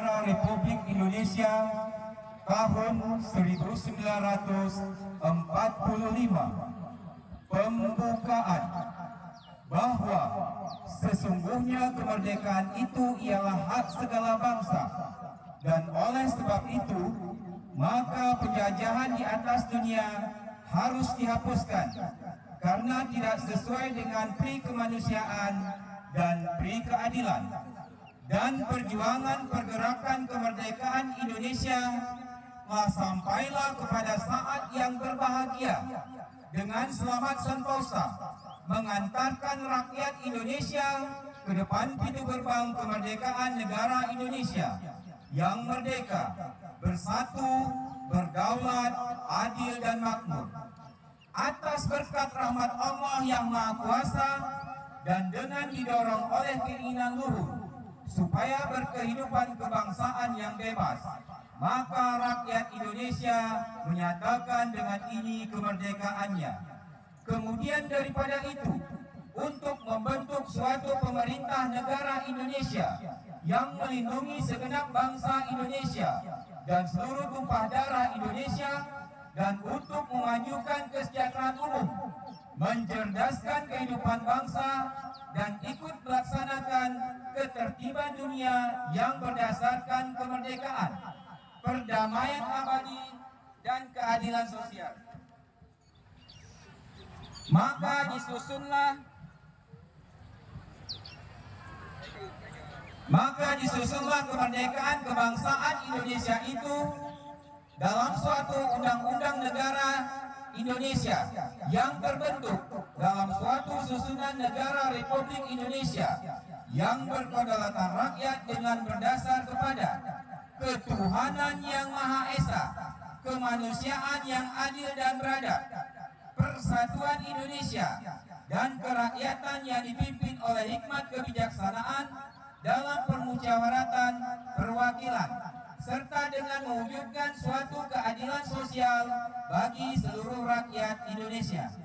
Republik Indonesia tahun 1945. Pembukaan bahwa sesungguhnya kemerdekaan itu ialah hak segala bangsa, dan oleh sebab itu maka penjajahan di atas dunia harus dihapuskan karena tidak sesuai dengan pri kemanusiaan dan pri keadilan. Dan perjuangan pergerakan kemerdekaan Indonesia sampailah kepada saat yang berbahagia dengan selamat sentosa mengantarkan rakyat Indonesia ke depan pintu gerbang kemerdekaan negara Indonesia yang merdeka, bersatu, berdaulat, adil dan makmur. Atas berkat rahmat Allah yang Maha Kuasa dan dengan didorong oleh keinginan luhur supaya berkehidupan kebangsaan yang bebas, maka rakyat Indonesia menyatakan dengan ini kemerdekaannya. Kemudian daripada itu, untuk membentuk suatu pemerintah negara Indonesia yang melindungi segenap bangsa Indonesia dan seluruh tumpah darah Indonesia, dan untuk memajukan kesejahteraan umum, mencerdaskan kehidupan bangsa, dan ikut melaksanakan ketertiban dunia yang berdasarkan kemerdekaan, perdamaian abadi, dan keadilan sosial. Maka disusunlah kemerdekaan kebangsaan Indonesia itu dalam suatu undang-undang negara Indonesia yang terbentuk dalam suatu susunan negara Republik Indonesia yang berkedaulatan rakyat dengan berdasar kepada ketuhanan yang Maha Esa, kemanusiaan yang adil dan beradab, persatuan Indonesia, dan kerakyatan yang dipimpin oleh hikmat kebijaksanaan dalam permusyawaratan perwakilan, serta dengan mewujudkan suatu keadilan sosial bagi seluruh rakyat Indonesia.